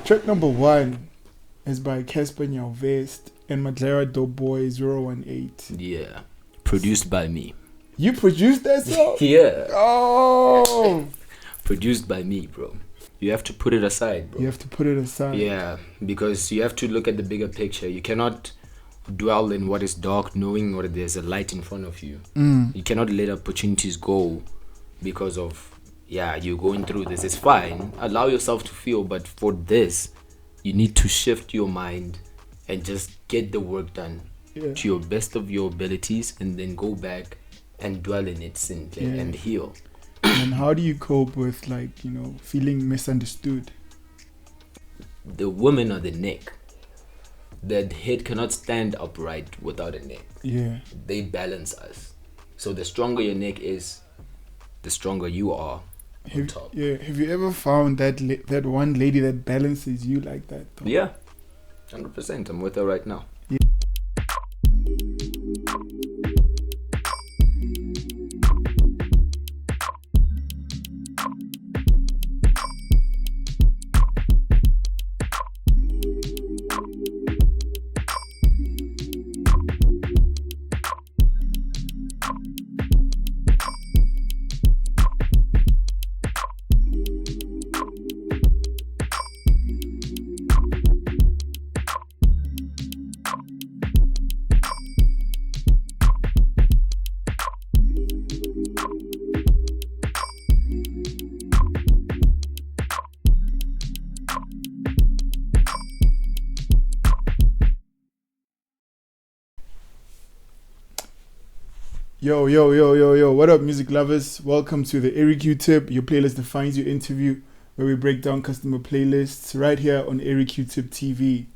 Track number 1 is by Cassper, Nyovest, and Maglera Dope Boy 018. Yeah. Produced by me. You produced that song? Yeah. Oh! Produced by me, bro. You have to put it aside, bro. You have to put it aside. Yeah, because you have to look at the bigger picture. You cannot dwell in what is dark knowing or there's a light in front of you. You cannot let opportunities go because of, you're going through this. It's fine. Allow yourself to feel, but for this, you need to shift your mind and just get the work done to your best of your abilities and then go back and dwell in it and heal. And how do you cope with, feeling misunderstood? The women are the neck. The head cannot stand upright without a neck. Yeah. They balance us. So the stronger your neck is, the stronger you are on top. Yeah. Have you ever found that one lady that balances you like that, though? Yeah. 100%. I'm with her right now. Yeah. Yo, what up, music lovers? Welcome to the Airyqtip, your playlist defines your interview, where we break down customer playlists right here on Airyqtip TV.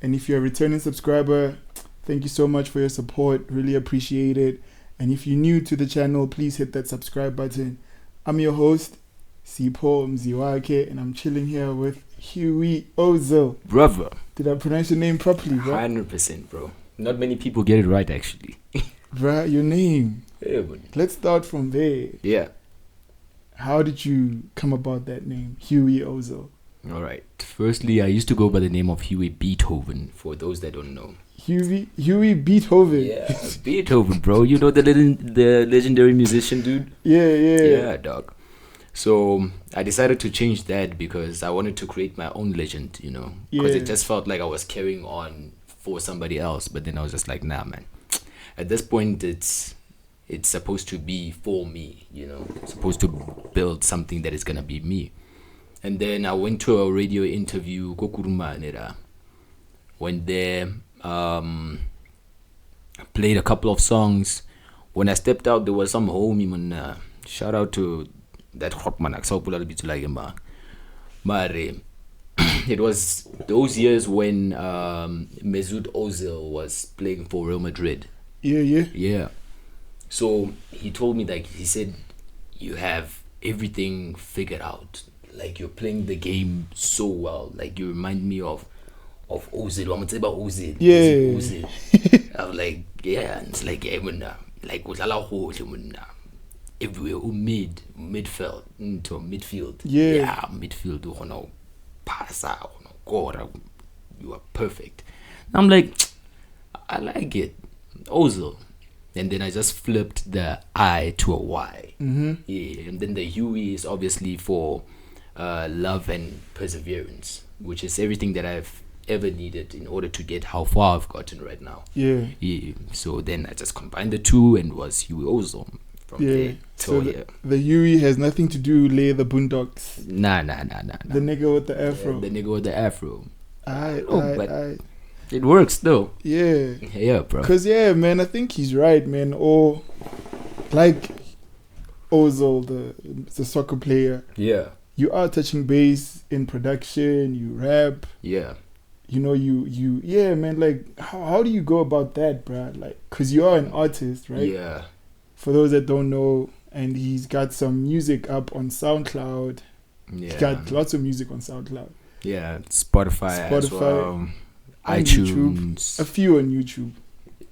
And if you're a returning subscriber, thank you so much for your support, really appreciate it. And if you're new to the channel, please hit that subscribe button. I'm your host, Sipho Mziwakhe, and I'm chilling here with Huey Ozyl. Brother. Did I pronounce your name properly, bro? 100%, bro. Not many people get it right, actually. Bruh, your name. Yeah, buddy. Let's start from there. Yeah. How did you come about that name, Huey Ozyl? All right. Firstly, I used to go by the name of Huey Beethoven, for those that don't know. Huey Beethoven. Yeah, Beethoven, bro. You know the legendary musician, dude? Yeah. Yeah, dog. So I decided to change that because I wanted to create my own legend, because it just felt like I was carrying on for somebody else. But then I was just like, nah, man. At this point, it's supposed to be for me, It's supposed to build something that is gonna be me. And then I went to a radio interview. Went there, played a couple of songs. When I stepped out, there was some homie man. Shout out to that hot man. It was those years when Huey Ozyl was playing for Real Madrid. Yeah. So he told me, he said, you have everything figured out. Like, you're playing the game so well. Like, you remind me of Ozyl. I'm gonna say about Ozyl. Yeah. Ozyl. I'm like, yeah. And it's like, yeah, like, everywhere. Midfield. Into midfield. Yeah, midfield. You are perfect. I'm like, I like it. Ozyl. And then I just flipped the I to a Y. Mm-hmm. Yeah, and then the Huey is obviously for love and perseverance, which is everything that I've ever needed in order to get how far I've gotten right now. Yeah. So then I just combined the two and was Huey Ozyl from there. So the Huey has nothing to do with the Boondocks. Nah. The nigga with the afro. The nigga with the afro. I It works though. Yeah, bro. Cause man, I think he's right, man. Or like Ozyl, the soccer player. Yeah. You are touching base in production. You rap. Yeah. Man. Like, how do you go about that, bruh? Like, cause you are an artist, right? Yeah. For those that don't know, and he's got some music up on SoundCloud. Yeah. He's got lots of music on SoundCloud. Yeah, Spotify as well. iTunes. YouTube, a few on YouTube.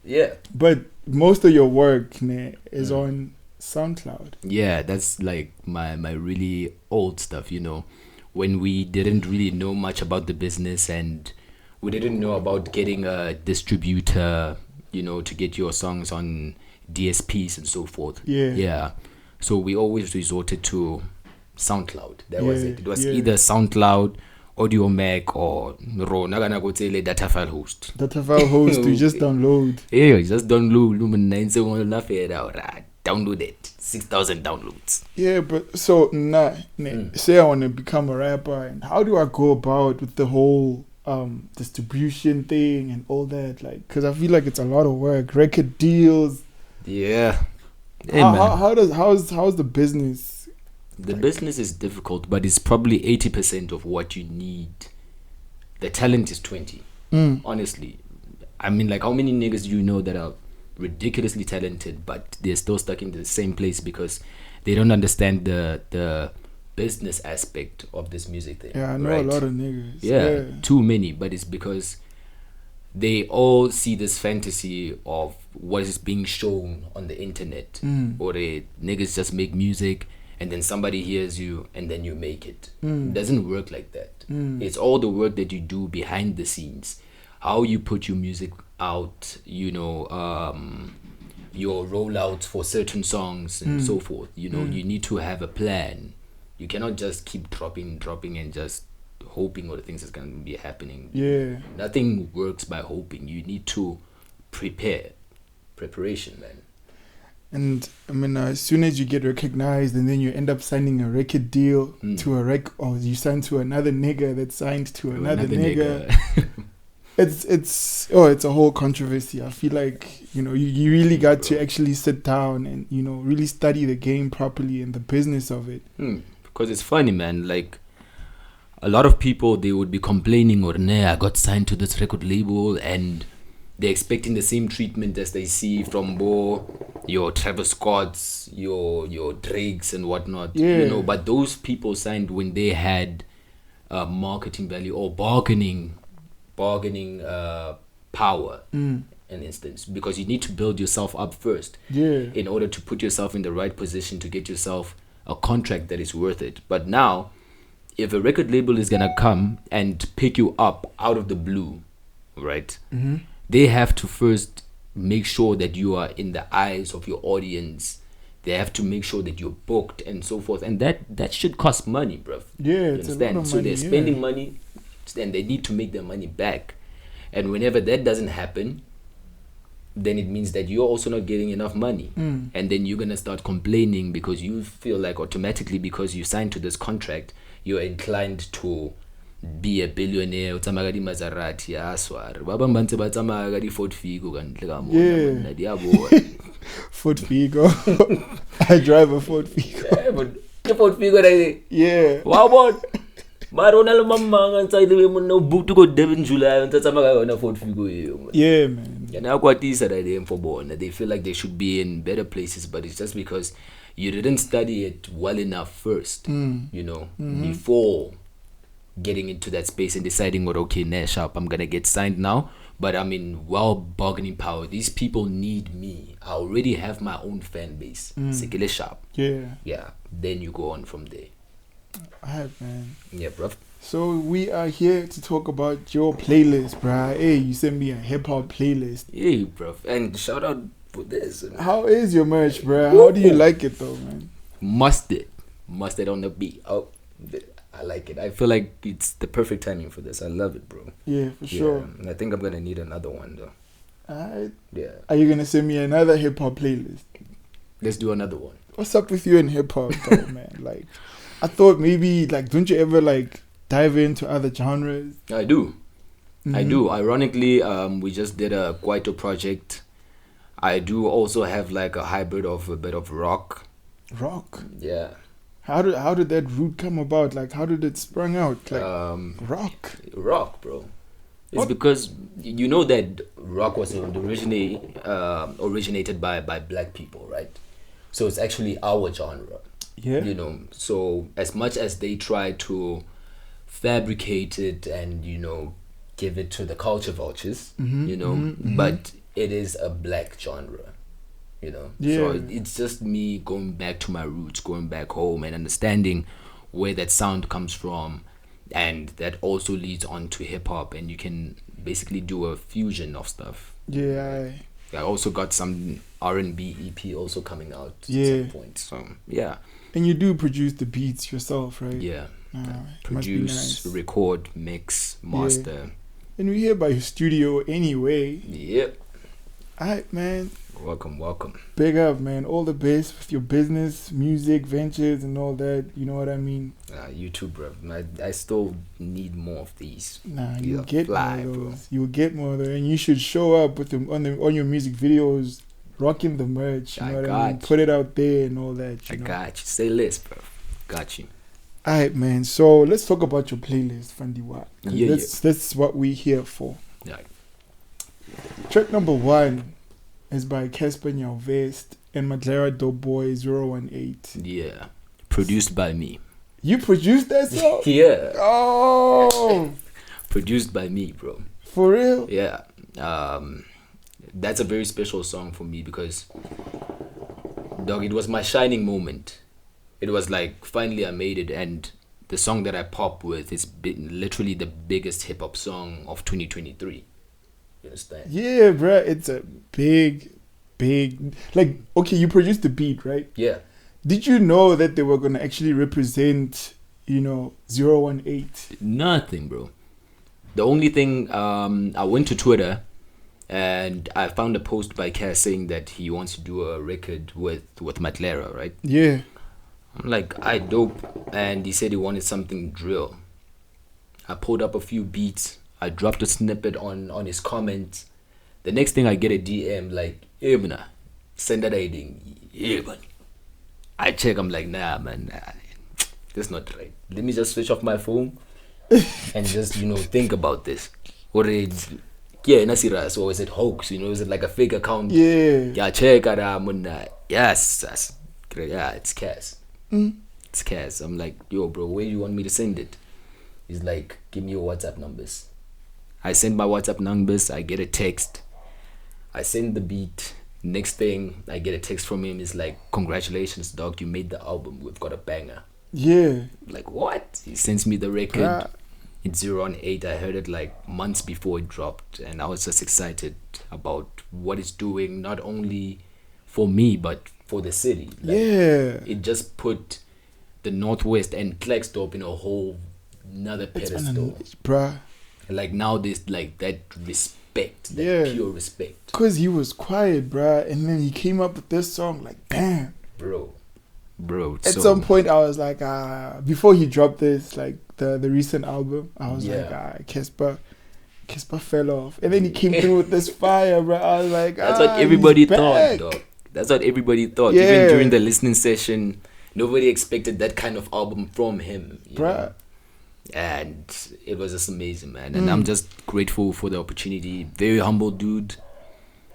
Yeah. But most of your work is on SoundCloud. Yeah, that's like my really old stuff, when we didn't really know much about the business and we didn't know about getting a distributor, to get your songs on DSPs and so forth. Yeah. So we always resorted to SoundCloud. That was it. It was either SoundCloud, Audio Mac, or data file host. Data file host, you just download. Yeah, you just download. Download it. 6,000 downloads. Yeah, but so say I want to become a rapper, and how do I go about with the whole distribution thing and all that? Like, because I feel like it's a lot of work, record deals. Yeah. Hey, how's the business? The business is difficult, but it's probably 80% of what you need. The talent is 20. Honestly, I mean, like, how many niggas do you know that are ridiculously talented, but they're still stuck in the same place because they don't understand the business aspect of this music thing? Yeah, I know a lot of niggas. Yeah, too many, but it's because they all see this fantasy of what is being shown on the internet, or niggas just make music and then somebody hears you and then you make it. It doesn't work like that. It's all the work that you do behind the scenes, how you put your music out, your rollouts for certain songs and so forth. You need to have a plan. You cannot just keep dropping and just hoping all the things that's going to be happening. Yeah. Nothing works by hoping. You need to prepare. Preparation, man. And I mean, as soon as you get recognized and then you end up signing a record deal to or you sign to another nigga that signed to another nigga. It's a whole controversy. I feel like, you really got to actually sit down and, really study the game properly and the business of it. Because it's funny, man. Like, a lot of people, they would be complaining, I got signed to this record label, and they're expecting the same treatment as they see from your Travis Scotts, your Drakes and whatnot. Yeah. But those people signed when they had marketing value or bargaining power, an instance, because you need to build yourself up first in order to put yourself in the right position to get yourself a contract that is worth it. But now, if a record label is gonna come and pick you up out of the blue, right, they have to first make sure that you are in the eyes of your audience. They have to make sure that you're booked and so forth, and that should cost money, bruv. Yeah, you understand? So they're spending money, and they need to make their money back. And whenever that doesn't happen, then it means that you're also not getting enough money. And then you're going to start complaining because you feel like automatically, because you signed to this contract, you're inclined to be a billionaire. Maserati, Ford Figo. Ford Figo. I drive a Ford Figo. Yeah, but the Ford Figo, yeah. Wow, what? Maronal mama inside the women no book to go Devon July and Tatamaga on a Ford Figo. Yeah, man. And now what is that idea for born? They feel like they should be in better places, but it's just because you didn't study it well enough first, before getting into that space and deciding, sharp, I'm gonna get signed now, but I'm in bargaining power. These people need me. I already have my own fan base. Sekele sharp. Yeah. Then you go on from there. Alright, man. Yeah, bro. So we are here to talk about your playlist, bruh. Hey, you sent me a hip hop playlist. Hey, bro. And shout out for this. How is your merch, bruh? How do you like it though, man? Mustard on the beat. Oh, I like it. I feel like it's the perfect timing for this. I love it, bro. Yeah, for sure. And I think I'm gonna need another one though. Alright. Yeah. Are you gonna send me another hip hop playlist? Let's do another one. What's up with you in hip hop though, man? Like, I thought maybe, like, don't you ever like dive into other genres? I do. Ironically, we just did a Kwaito project. I do also have like a hybrid of a bit of rock. Rock? Yeah. How did that root come about? Like, how did it sprung out? Like, rock? Rock, bro. It's because you know that rock was originally originated by black people, right? So it's actually our genre. Yeah. So as much as they try to fabricate it and, give it to the culture vultures, but it is a black genre, Yeah. So it's just me going back to my roots, going back home and understanding where that sound comes from, and that also leads on to hip hop, and you can basically do a fusion of stuff. Yeah. I also got some R&B EP also coming out at some point. So yeah. And you do produce the beats yourself, right? Yeah. nice. Produce, record, mix, master. Yeah. And we hear about your studio anyway. Yep. Alright, man. Welcome. Big up, man. All the best with your business, music, ventures, and all that. You know what I mean? You too, bro. I still need more of these. Nah, you'll get more of those. Bro. You'll get more of those. And you should show up with them on your music videos, rocking the merch. You know what I mean? Put it out there and all that. I got you. Say less, bro. Got you. Alright, man. So let's talk about your playlist, Fandiwa. Yeah, that's what we're here for. Yeah. Track number 1 is by Cassper, Nyovest, and Maglera Dope Boy 018. Yeah. Produced by me. You produced that song? Yeah. Oh. Produced by me, bro. For real? Yeah. That's a very special song for me because, dog, it was my shining moment. It was like, finally I made it, and the song that I pop with is literally the biggest hip-hop song of 2023. You understand? Yeah, bro. It's a big, like, okay, you produced the beat, right? Yeah. Did you know that they were going to actually represent, 018? Nothing, bro. The only thing, I went to Twitter and I found a post by Cass saying that he wants to do a record with Maglera, right? Yeah. I'm like, dope. And he said he wanted something drill. I pulled up a few beats. I dropped a snippet on his comments. The next thing I get a DM like, hey, man, send that ID. Yeah, man. I check, I'm like, nah, man, that's not right. Let me just switch off my phone and just, think about this. Or it's, Nasiras, or is it hoax? Is it like a fake account? Yeah. Check it. Yes. Yeah, it's Cass. It's Cass. I'm like, yo, bro, where do you want me to send it? He's like, give me your WhatsApp numbers. I send my WhatsApp numbers. I get a text. I send the beat. Next thing, I get a text from him. It's like, congratulations, dog. You made the album. We've got a banger. Yeah. I'm like, what? He sends me the record. It's 018. I heard it like months before it dropped. And I was just excited about what it's doing. Not only for me, but for the city. Like, it just put the Northwest and Klerksdorp in a whole another pedestal. Bruh. Like now there's like that respect, that pure respect. Cause he was quiet, bruh, and then he came up with this song, like, damn. Bro. At some point I was like, before he dropped this, like the recent album, I was like, Cassper fell off. And then he came through with this fire, bro. I was like, that's what everybody thought, dog. That's what everybody thought. Yeah. Even during the listening session, nobody expected that kind of album from him. Bruh. And it was just amazing, man. And I'm just grateful for the opportunity. Very humble dude.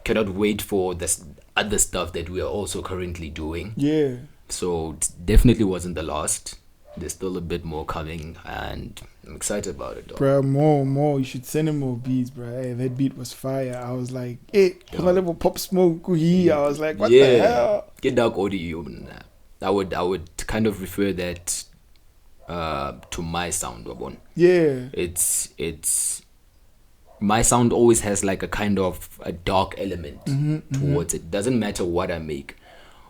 Cannot wait for this other stuff that we are also currently doing. Yeah. So it definitely wasn't the last. There's still a bit more coming, and I'm excited about it, dog. Bruh, more. You should send him more beats, bruh. Hey, that beat was fire. I was like, hey, my little Pop Smoke. I was like, what the hell? Get dark audio. I would kind of refer that to my sound, Wabon. Yeah. It's my sound always has like a kind of a dark element towards it. Doesn't matter what I make.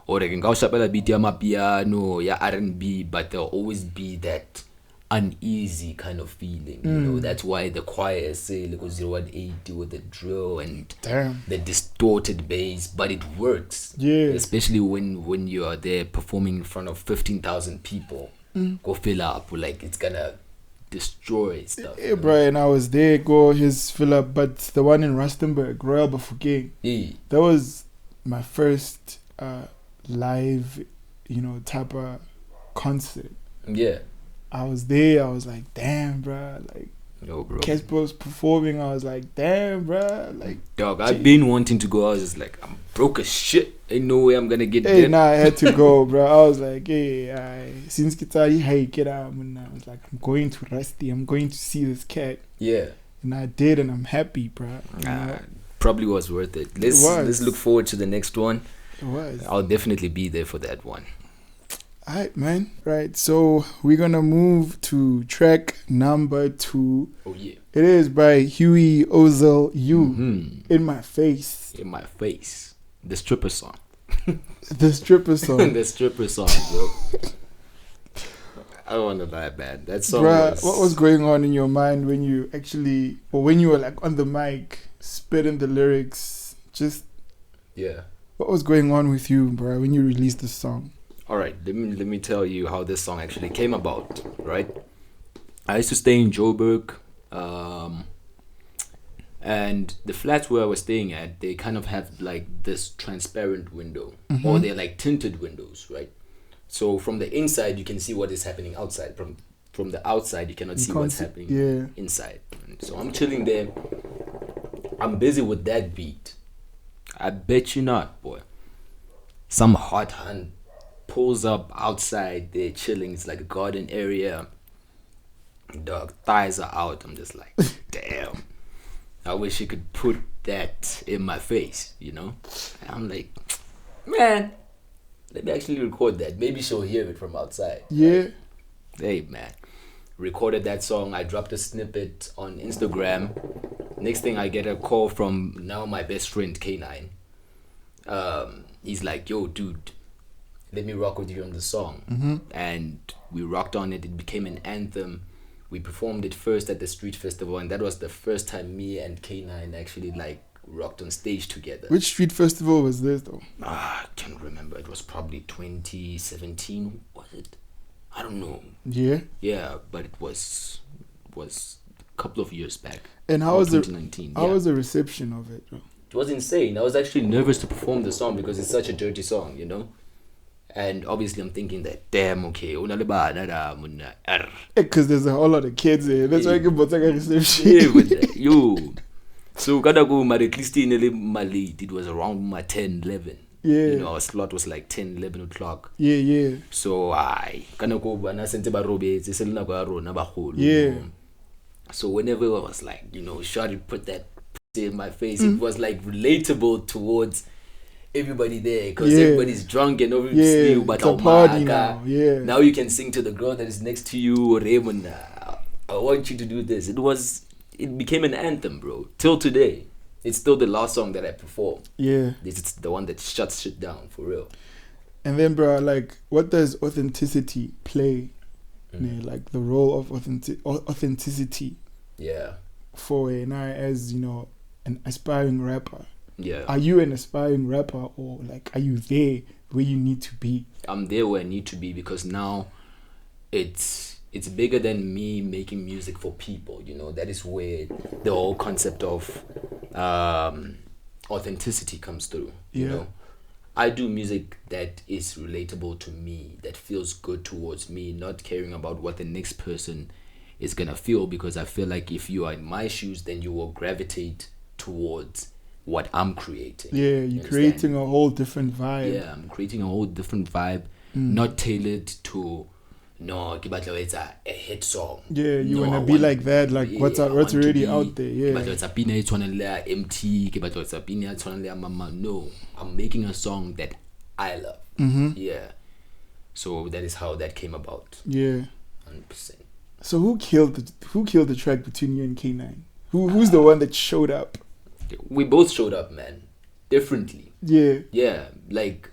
Or I can go shop beat ya piano, ya R&B, but there'll always be that uneasy kind of feeling. That's why the choir say like 018 with the drill and the distorted bass, but it works. Yeah. Especially when you are there performing in front of 15,000 people. Go fill up, like it's gonna destroy stuff. Yeah, bro, and I was there, his fill up, but the one in Rustenburg, Royal Bafokeng. Yeah. That was my first live, type of concert. Yeah. I was there, I was like, damn, bro, like, yo, bro. Cassper was performing, I was like, damn, bro, like, dog, I've been wanting to go. I was just like, I'm broke as shit. Ain't no way I'm gonna get there. I had to go, bro. I was like, since Kitari hike it out, and I was like, I'm going to Rusty, I'm going to see this cat. Yeah. And I did, and I'm happy, bro. Probably was worth it. Let's look forward to the next one. It was. I'll definitely be there for that one. Alright, man. Right. So we're gonna move to track number 2. Oh yeah. It is by Huey Ozyl. In my face. In my face. The stripper song. The stripper song. The stripper song, bro. I don't want to lie, man. That song Bruh, what was going on in your mind when you actually, or when you were like on the mic, spitting the lyrics? Just yeah. What was going on with you, bruh, when you released this song? All right, let me tell you how this song actually came about. Right, I used to stay in Joburg, and the flats where I was staying at, they kind of have like this transparent window, or they're like tinted windows, right? So from the inside you can see what is happening outside. From the outside you cannot see what's happening inside. So I'm chilling there. I'm busy with that beat. I bet you not, boy. Some hot hand pulls up outside, they're chilling. It's like a garden area. Dog thighs are out. I'm just like, damn. I wish you could put that in my face, you know? And I'm like, man, let me actually record that. Maybe she'll hear it from outside. Yeah. Right? Hey, man. Recorded that song. I dropped a snippet on Instagram. Next thing, I get a call from now my best friend, K9. He's like, yo, dude, let me rock with you on the song. And we rocked on it. It became an anthem. We performed it first at the street festival, and that was the first time me and K9 actually like rocked on stage together. Which street festival was this though? I can't remember. It was probably 2017, was it? I don't know. Yeah, but it was a couple of years back. And how was 2019? How was the reception of it, bro? It was insane. I was actually nervous to perform the song because it's such a dirty song, you know. And obviously I'm thinking that, damn, okay, because there's a whole lot of kids here. That's why I can put a reception. Yeah, but yo. So kada go at least it was around my 10, 11. Yeah. You know, our slot was like 10, 11 o'clock. Yeah. So kana go bana sente ba robetse se lena go rona ba kholo. Yeah. So whenever I was like, you know, Shawty put that in my face, it was like relatable towards everybody there because everybody's drunk and obviously it's a party now. Now you can sing to the girl that is next to you, Raymond. I want you to do this. It became an anthem, bro. Till today, it's still the last song that I perform. Yeah, it's the one that shuts shit down for real. And then, bro, like, what does authenticity play? Like the role of authenticity. Yeah. For as you know, an aspiring rapper. Yeah. Are you an aspiring rapper, or like are you there where you need to be? I'm there where I need to be because now it's bigger than me making music for people, you know. That is where the whole concept of authenticity comes through. You know, I do music that is relatable to me, that feels good towards me, not caring about what the next person is gonna feel, because I feel like if you are in my shoes, then you will gravitate towards what I'm creating. Yeah, you're creating a whole different vibe. Yeah, I'm creating a whole different vibe, not tailored to it's a hit song. Yeah, you wanna be like that, like what's already out there. Yeah. No, I'm making a song that I love. Yeah. So that is how that came about. Yeah. 100%. So who killed the track between you and K9? Who's the one that showed up? We both showed up, man. Differently. Yeah. Yeah. Like,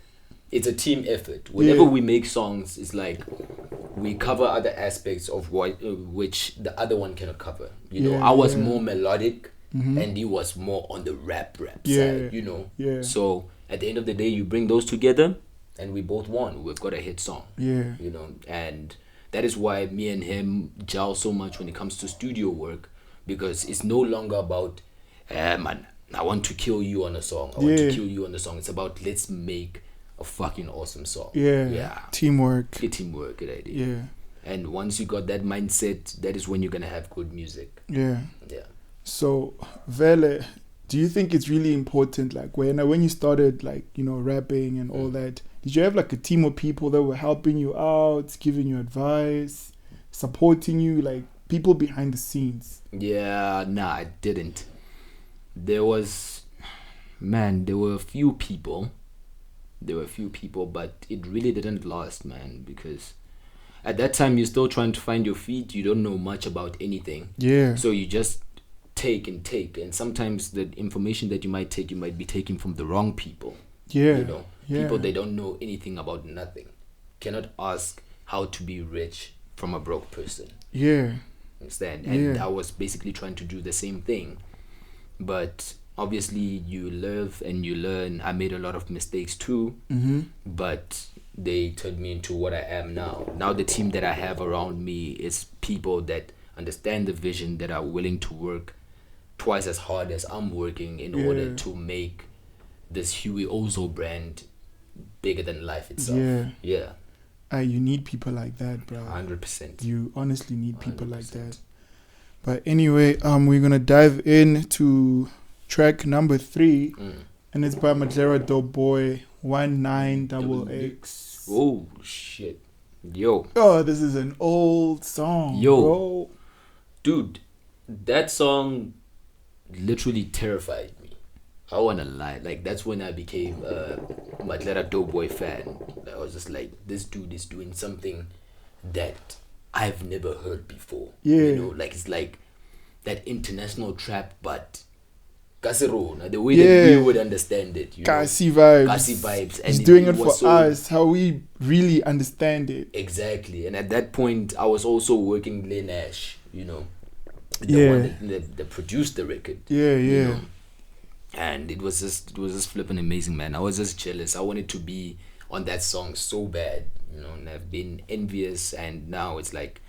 it's a team effort. Whenever we make songs, it's like we cover other aspects of which the other one cannot cover. You know, I was more melodic and he was more on the rap side, you know. Yeah. So at the end of the day, you bring those together and we both won. We've got a hit song. Yeah. You know, and that is why me and him gel so much when it comes to studio work, because it's no longer about, man, I want to kill you on a song. I want to kill you on a song. It's about, let's make a fucking awesome song. Yeah. Teamwork. Teamwork, good idea. Yeah. And once you got that mindset, that is when you're gonna have good music. Yeah. Yeah. So, Vele, do you think it's really important, like when you started, like, you know, rapping and all that, did you have like a team of people that were helping you out, giving you advice, supporting you, like people behind the scenes? Yeah, nah, I didn't. There were a few people, There were a few people, but it really didn't last, man, because at that time you're still trying to find your feet. You don't know much about anything. Yeah. So you just take, and sometimes the information that you might take, you might be taking from the wrong people. Yeah. You know, Yeah. people, they don't know anything about nothing. Cannot ask how to be rich from a broke person. Yeah. Understand? And Yeah. I was basically trying to do the same thing, but obviously you live and you learn. I made a lot of mistakes too, but they turned me into what I am now. Now the team that I have around me is people that understand the vision, that are willing to work twice as hard as I'm working in order to make this Huey Ozyl brand bigger than life itself. Yeah. You need people like that, bro. 100%. You honestly need people 100%. like that. But anyway, we're gonna dive into track number 3, and it's by Maglera Dope Boy 19XX. Oh shit, yo. Oh, this is an old song, Yo. bro. Dude, that song literally terrified me. I wanna lie. Like, that's when I became a Maglera Dope Boy fan. I was just like, this dude is doing something that I've never heard before. Yeah. You know, like, it's like that international trap, but Cassper, the way that we would understand it. You know? Kasi vibes. Kasi vibes. And He's doing it was for us, how we really understand it. Exactly. And at that point, I was also working Lil Nash, you know. The one that produced the record. Yeah, you yeah. know? And it was just flipping amazing, man. I was just jealous. I wanted to be on that song so bad, you know, and I've been envious, and now it's like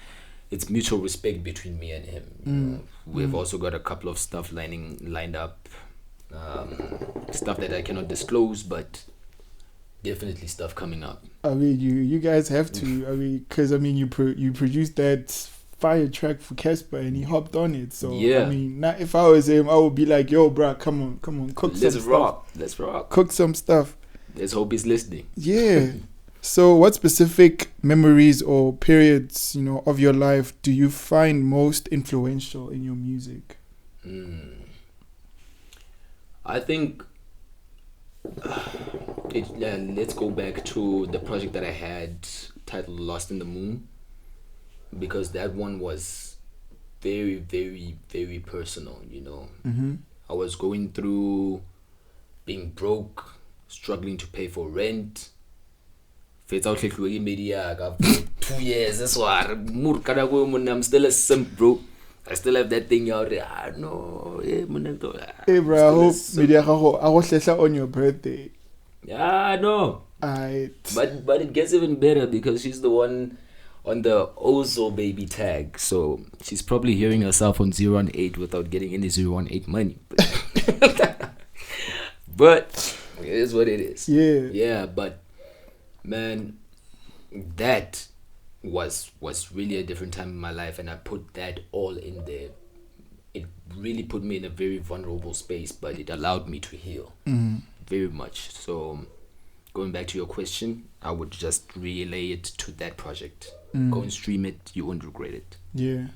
it's mutual respect between me and him. You know? We've also got a couple of stuff lined up, stuff that I cannot disclose, but definitely stuff coming up. I mean, you guys have to. I mean, because you produced that fire track for Cassper and he hopped on it. So yeah. I mean, not if I was him, I would be like, "Yo, bro, come on, cook some stuff. Let's rock. Cook some stuff." Let's hope he's listening. Yeah. So, what specific memories or periods, you know, of your life do you find most influential in your music? I think let's go back to the project that I had titled Lost in the Moon, because that one was very, very, very personal, you know. I was going through being broke, struggling to pay for rent. Media, 2 years, that's why I'm still a simp, bro. I still have that thing out there. No, Hey, bro, I hope media on your birthday. Yeah, no. But it gets even better because she's the one on the Ozo baby tag, so she's probably hearing herself on 018 without getting any 018 money. But it is what it is. Yeah, but man, that was really a different time in my life, and I put that all in there. It really put me in a very vulnerable space, but it allowed me to heal very much. So going back to your question, I would just relay it to that project. Go and stream it, you won't regret it. Yeah.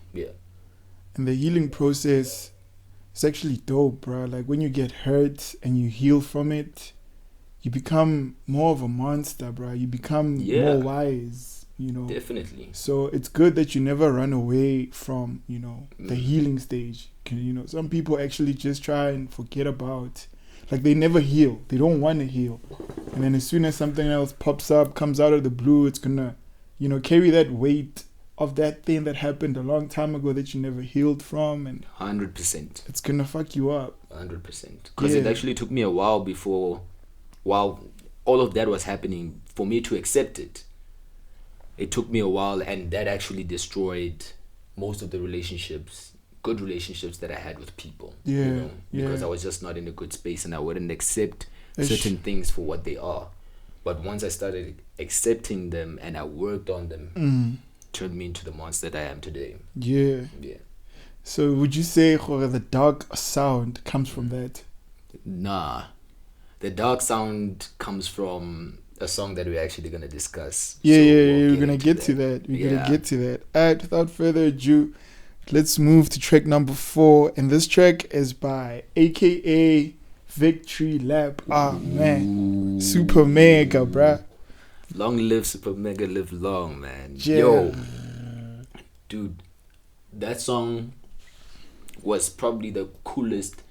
And the healing process is actually dope, bro. Like, when you get hurt and you heal from it, you become more of a monster, bro. You become more wise, you know. Definitely. So it's good that you never run away from, you know, the healing stage. You know, some people actually just try and forget about, like, they never heal. They don't want to heal. And then as soon as something else pops up, comes out of the blue, it's gonna, you know, carry that weight of that thing that happened a long time ago that you never healed from, and 100%. it's gonna fuck you up. 100%. Because it actually took me a while while all of that was happening, for me to accept it. It took me a while, and that actually destroyed most of the good relationships that I had with people. You know, because I was just not in a good space, and I wouldn't accept certain things for what they are. But once I started accepting them and I worked on them, turned me into the monster that I am today. Yeah. So would you say the dark sound comes from that? Nah. The dark sound comes from a song that we're actually going to discuss. We're going to get to that. We're going to get to that. Alright, without further ado, let's move to track number 4. And this track is by AKA Victory Lap. Ah, man. Super Mega, bruh. Long live Super Mega, live long, man. Yeah. Yo, dude, that song was probably the coolest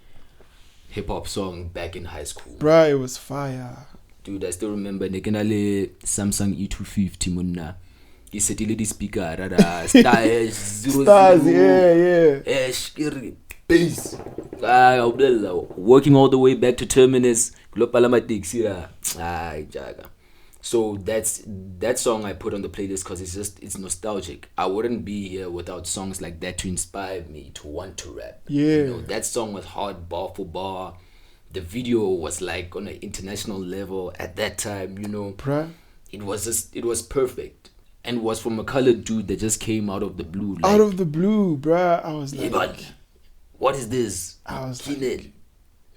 hip hop song back in high school. Bruh, it was fire. Dude, I still remember Nekenale Samsung E250 Munna. He said he speaker rara stars 00 Stars, yeah. Peace. Working all the way back to Terminus. So that song I put on the playlist because it's nostalgic. I wouldn't be here without songs like that to inspire me to want to rap. Yeah. You know, that song was hard bar for bar. The video was like on an international level at that time, you know. Bruh. It was perfect. And was from a colored dude that just came out of the blue. Like, Out of the blue, bruh. I was like, but what is this? I was Kinel,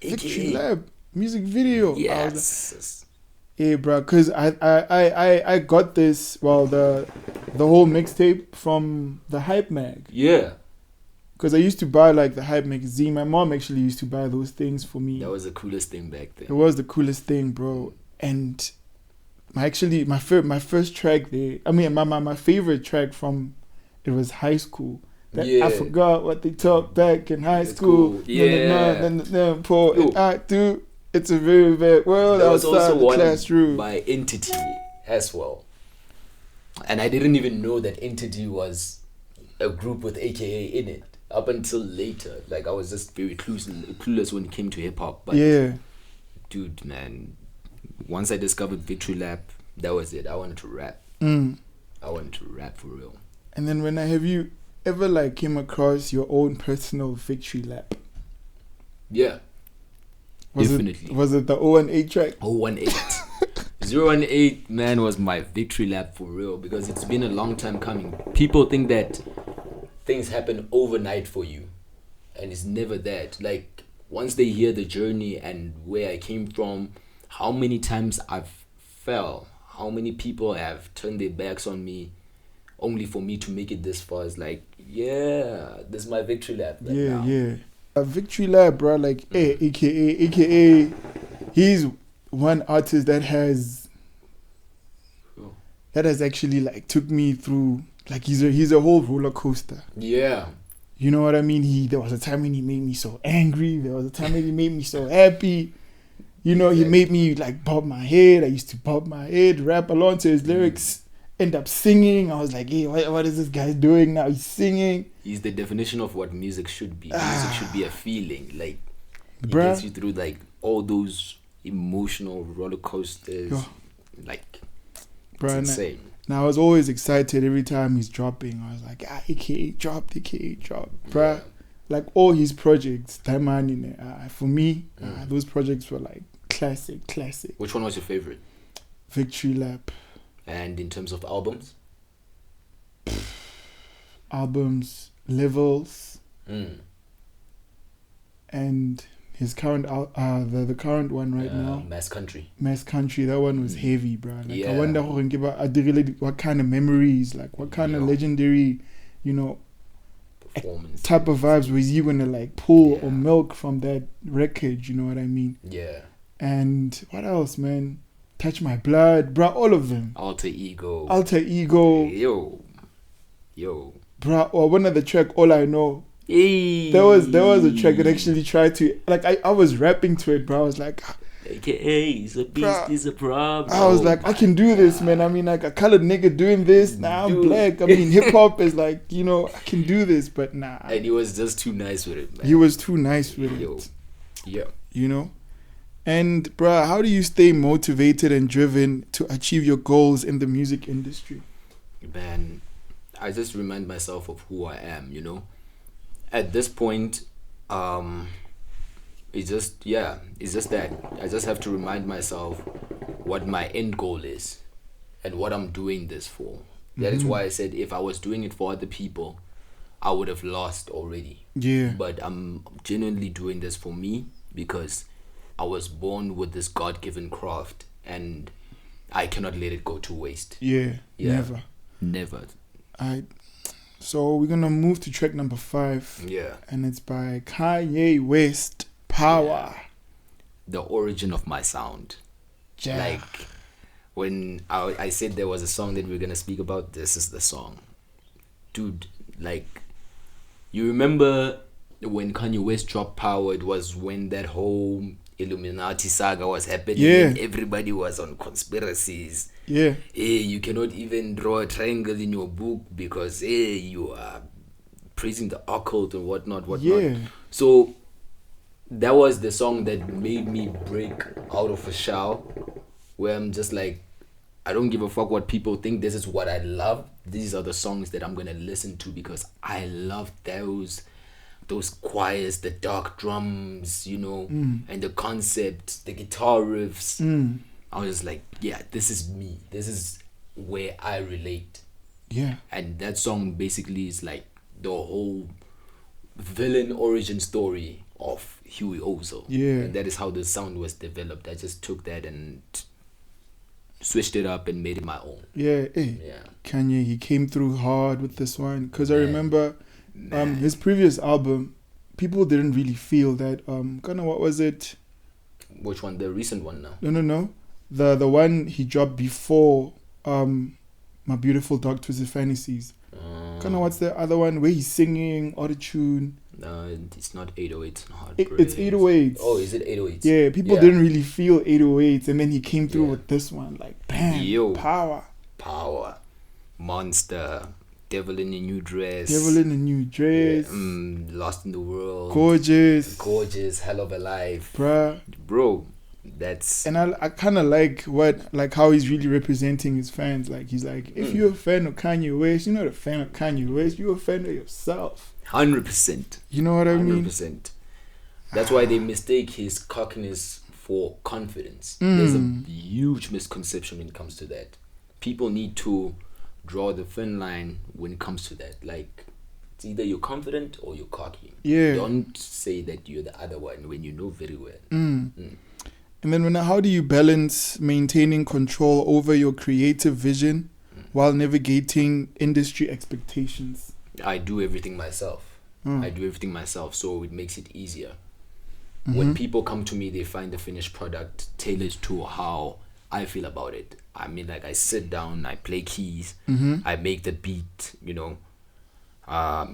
Victory Lab music video. Yes. Yeah, bro, because I got this, well, the whole mixtape from the Hype Mag. Yeah. Because I used to buy like the Hype magazine. My mom actually used to buy those things for me. That was the coolest thing back then. It was the coolest thing, bro. And my first track there, I mean, my favorite track from it was High School. I forgot what they taught back in high school. Yeah. Poor I do. It's a very bad world outside the classroom. By Entity as well. And I didn't even know that Entity was a group with AKA in it up until later. Like, I was just very clueless when it came to hip hop. But yeah. Dude, man, once I discovered Victory Lap, that was it. I wanted to rap. I wanted to rap for real. And then have you ever like came across your own personal Victory Lap? Yeah. Definitely. Was it the 018 track? 018. 018, man, was my victory lap for real because it's been a long time coming. People think that things happen overnight for you, and it's never that. Like, once they hear the journey and where I came from, how many times I've fell, how many people have turned their backs on me only for me to make it this far. It's like, yeah, this is my victory lap right now. Yeah. A Victory Lab, bro, like AKA, he's one artist that has actually like took me through, like he's a whole roller coaster. Yeah. You know what I mean? There was a time when he made me so angry. There was a time when he made me so happy. You know, he made me like bob my head. I used to bob my head, rap along to his lyrics, end up singing. I was like, hey, what is this guy doing now? He's singing. He's the definition of what music should be. Music should be a feeling. Like, it gets you through like all those emotional roller coasters. Like, it's insane. Now I was always excited every time he's dropping. I was like, AKA drop. Bruh. Yeah. Like all his projects, Diamond in it. For me, those projects were like classic. Which one was your favorite? Victory Lap. And in terms of albums? Levels, and his current the current one right now, Mass Country. That one was heavy, bro. Like, I wonder what kind of memories, like what kind of legendary, you know, performance type of vibes was he gonna like pull or milk from that record? You know what I mean? Yeah. And what else, man? Touch My Blood, bro. All of them. Alter Ego. Yo. Bruh, or one of the track, All I Know. Hey. There was a track that actually tried to, like, I was rapping to it, bro. I was like, AKA, he's a beast, he's a problem. I was like, I can do this, man. I mean, like, a colored nigga doing this. Now I'm black. I mean, hip hop is like, you know, I can do this, but nah. And he was just too nice with it, man. He was too nice with it. Yeah. You know? And, bruh, how do you stay motivated and driven to achieve your goals in the music industry? Man, I just remind myself of who I am, you know. At this point, it's just that I just have to remind myself what my end goal is and what I'm doing this for. That is why I said if I was doing it for other people, I would have lost already. Yeah. But I'm genuinely doing this for me because I was born with this God-given craft and I cannot let it go to waste. Yeah. Never. So we're gonna move to track number 5. Yeah. And it's by Kanye West, Power. The origin of my sound. Yeah. Like when I said there was a song that we're gonna speak about, this is the song, dude. Like, you remember when Kanye West dropped Power? It was when that whole Illuminati saga was happening. Yeah. And everybody was on conspiracies. Yeah. Hey, you cannot even draw a triangle in your book because hey, you are praising the occult and whatnot. Yeah. So that was the song that made me break out of a shell, where I'm just like, I don't give a fuck what people think. This is what I love. These are the songs that I'm gonna listen to because I love those choirs, the dark drums, you know, and the concept, the guitar riffs. I was just like, yeah, this is me. This is where I relate. Yeah. And that song basically is like the whole villain origin story of Huey Ozyl. Yeah. And that is how the sound was developed. I just took that and switched it up and made it my own. Yeah. Hey, Yeah. Kanye, he came through hard with this one. Because I Man. remember Man. his previous album, people didn't really feel that. Kind of, what was it? Which one? The recent one now? No. The one he dropped before My Beautiful Dark Twisted Fantasies. Kind of, what's the other one where he's singing autotune? No, it's not 808s. It's 808s. Oh, is it 808s? Yeah, people didn't really feel 808s, and then he came through Yeah. with this one, like bam, Yo. power. Monster, Devil in a New Dress, Devil in a New Dress, Lost in the World, gorgeous, Hell of a Life, bruh. bro. That's And I kind of like how he's really representing his fans. Like he's like, if you're a fan of Kanye West, you're not a fan of Kanye West. You're a fan of yourself. 100%. You know what I mean? 100%. That's why they mistake his cockiness for confidence. There's a huge misconception when it comes to that. People need to draw the thin line when it comes to that. Like, it's either you're confident or you're cocky. Yeah. Don't say that you're the other one when you know very well. And then how do you balance maintaining control over your creative vision while navigating industry expectations? I do everything myself. So it makes it easier. When people come to me, they find the finished product tailored to how I feel about it. I mean, like, I sit down, I play keys, I make the beat, you know,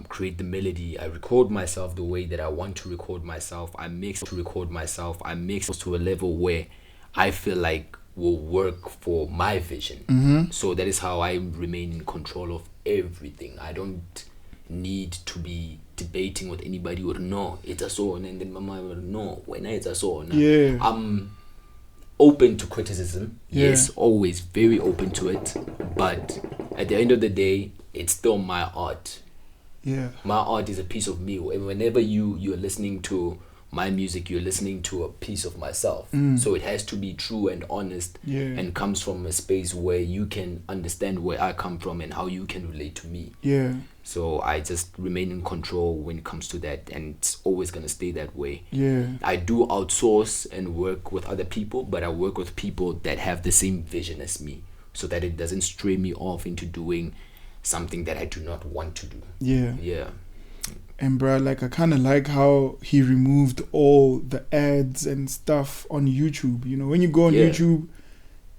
create the melody, I record myself the way that I want to record myself, I mix to a level where I feel like will work for my vision. So that is how I remain in control of everything. I don't need to be debating with anybody or no, it's a song, and then mama will no, when it's a song. Yeah. I'm open to criticism. Yes, always very open to it. But at the end of the day, it's still my art. Yeah. My art is a piece of me. Whenever you're listening to my music, you're listening to a piece of myself. So it has to be true and honest, and comes from a space where you can understand where I come from and how you can relate to me. Yeah. So I just remain in control when it comes to that, and it's always gonna stay that way. Yeah. I do outsource and work with other people, but I work with people that have the same vision as me, so that it doesn't stray me off into doing something that I do not want to do. Yeah. And bro, like, I kind of like how he removed all the ads and stuff on YouTube. You know, when you go on YouTube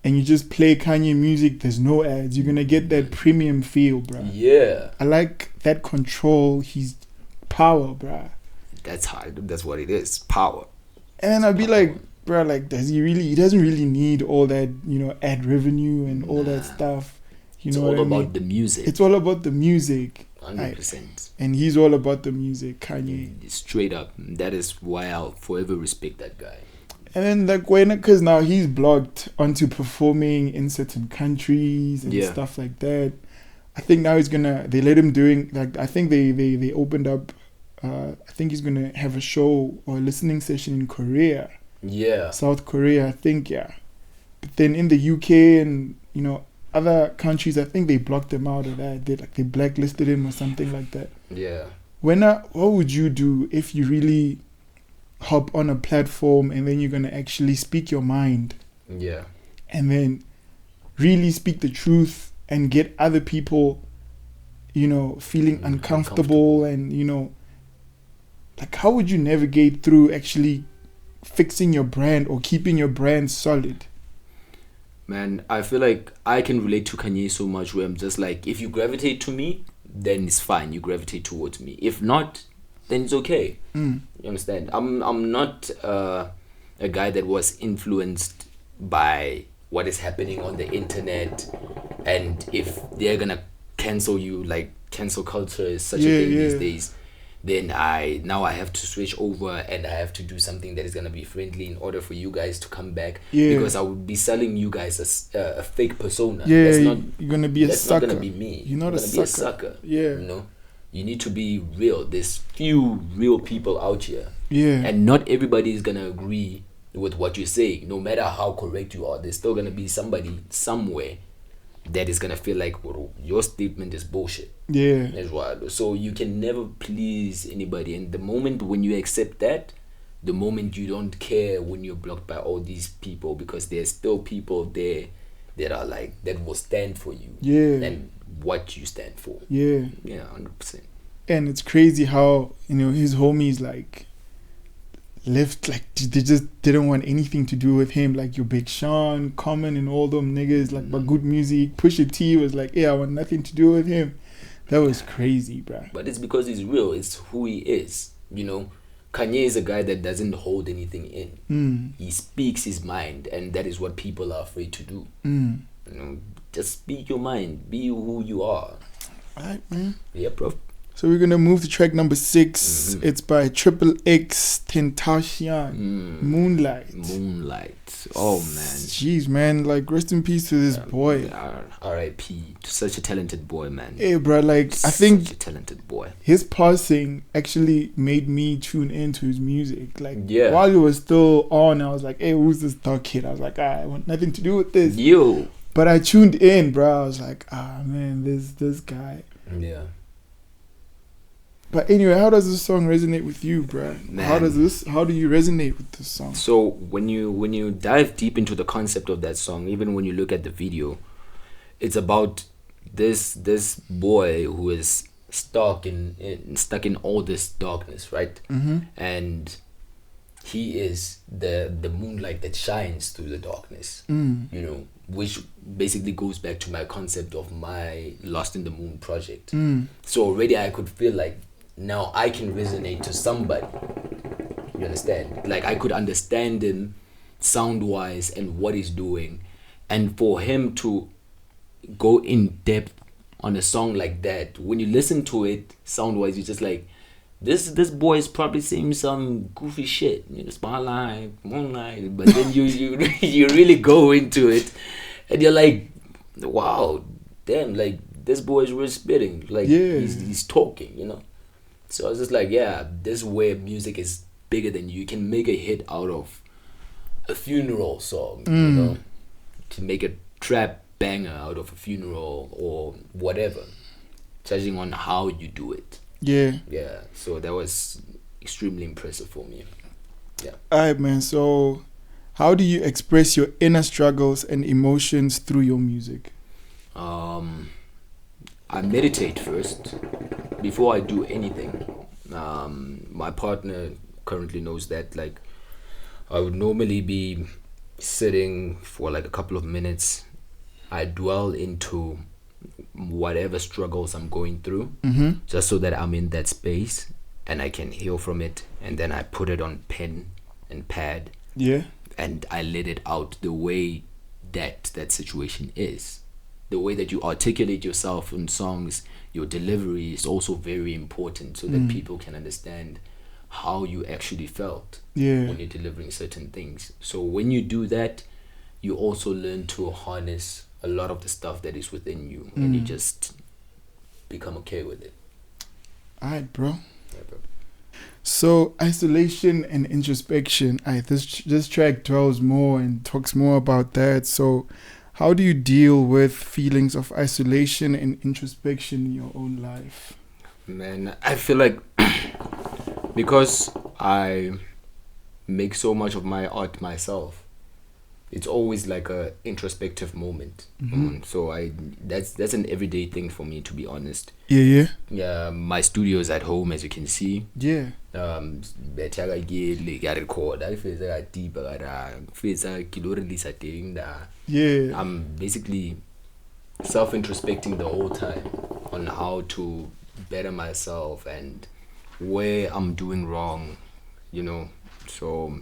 and you just play Kanye music, there's no ads. You're gonna get that premium feel, bro. Yeah. I like that control. He's power, bro. That's hard. That's what it is. Power. And then I'd be like, bro, like, he doesn't really need all that, you know, ad revenue and all that stuff. You know what I mean? It's all about the music. It's all about the music. 100%. And he's all about the music, Kanye. Straight up. That is why I'll forever respect that guy. And then, like, because now he's blocked onto performing in certain countries and stuff like that. I think now they let him doing, like, I think they opened up, I think he's gonna have a show or a listening session in Korea. Yeah. South Korea, I think, But then in the UK and, you know, other countries, I think they blocked him out of that. They blacklisted him or something like that. Yeah. What would you do if you really hop on a platform and then you're gonna actually speak your mind? Yeah. And then really speak the truth and get other people, you know, feeling uncomfortable and, you know, like, how would you navigate through actually fixing your brand or keeping your brand solid? Man, I feel like I can relate to Kanye so much where I'm just like, if you gravitate to me, then it's fine. You gravitate towards me. If not, then it's okay. You understand? I'm not a guy that was influenced by what is happening on the internet, and if they're gonna cancel you, like cancel culture is such a thing these days, then I have to switch over and I have to do something that is gonna be friendly in order for you guys to come back, because I would be selling you guys a fake persona. That's not, you're gonna be a that's sucker. Not gonna be me. You're not gonna be a sucker. You know, you need to be real. There's few real people out here. And not everybody is gonna agree with what you say. No matter how correct you are, there's still gonna be somebody somewhere that is gonna feel like, well, your statement is bullshit. As well. So you can never please anybody, and the moment when you accept that, the moment you don't care when you're blocked by all these people, because there's still people there that are like, that will stand for you and what you stand for. 100%. And it's crazy how, you know, his homies like left, like they just didn't want anything to do with him, like your Big Sean, Common, and all them niggas, like, but good music. Pusha T was like, I want nothing to do with him. That was crazy, bruh. But it's because he's real. It's who he is. You know, Kanye is a guy that doesn't hold anything in. He speaks his mind, and that is what people are afraid to do. You know, just speak your mind. Be who you are. Alright, man. Yeah, bro. So we're gonna move to track number 6. It's by XXXTentacion. Moonlight. Oh man. Jeez, man. Like, rest in peace to this boy. R.I.P. to such a talented boy, man. Hey, bro. Like, I think such a talented boy. His passing actually made me tune into his music. Like, while he was still on, I was like, hey, who's this dark kid? I was like, I want nothing to do with this. But I tuned in, bro. I was like, man, this guy. Yeah. But anyway, how does this song resonate with you, bro? Man. How do you resonate with this song? So when you dive deep into the concept of that song, even when you look at the video, it's about this boy who is stuck in all this darkness, right? And he is the moonlight that shines through the darkness. You know, which basically goes back to my concept of my Lost in the Moon project. So already I could feel like, now I can resonate to somebody. You understand? Like, I could understand him sound wise and what he's doing, and for him to go in depth on a song like that, when you listen to it sound wise, you're just like, this boy is probably saying some goofy shit, you know, Spotlight, Moonlight, but then you really go into it and you're like, wow, damn, like, this boy is really spitting, like, he's talking, you know. So I was just like, this is where music is bigger than you. You can make a hit out of a funeral song, you know, to make a trap banger out of a funeral or whatever, judging on how you do it. So that was extremely impressive for me. Alright, man. So how do you express your inner struggles and emotions through your music? I meditate first before I do anything. My partner currently knows that. Like, I would normally be sitting for like a couple of minutes. I dwell into whatever struggles I'm going through, just so that I'm in that space and I can heal from it. And then I put it on pen and pad. And I let it out the way that situation is. The way that you articulate yourself in songs, your delivery is also very important, so that people can understand how you actually felt when you're delivering certain things. So when you do that, you also learn to harness a lot of the stuff that is within you, and you just become okay with it. Alright, bro. So isolation and introspection. This track dwells more and talks more about that. So how do you deal with feelings of isolation and introspection in your own life? Man, I feel like because I make so much of my art myself, it's always like a introspective moment. So that's an everyday thing for me, to be honest. Yeah. My studio is at home, as you can see. Yeah. Yeah. I'm basically self-introspecting the whole time on how to better myself and where I'm doing wrong, so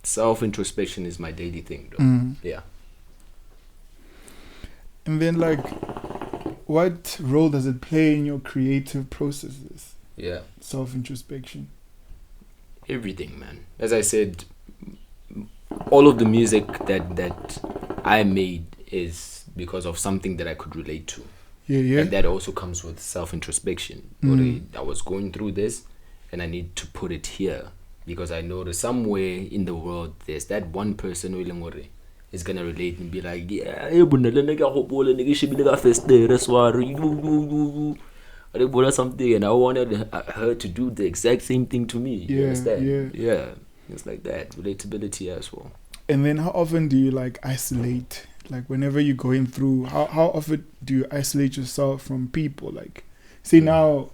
self-introspection is my daily thing, though. Yeah. And then, like, what role does it play in your creative processes? Yeah. Self-introspection. Everything, man. As I said, all of the music that I made is because of something that I could relate to. Yeah. And that also comes with self-introspection. I was going through this and I need to put it here because I know that somewhere in the world there's that one person who is gonna relate and be like, yeah, something, and I wanted her to do the exact same thing to me. You understand? Yeah. It's like that. Relatability as well. And then how often do you like isolate? Like whenever you're going through, how often do you isolate yourself from people? Like, say now,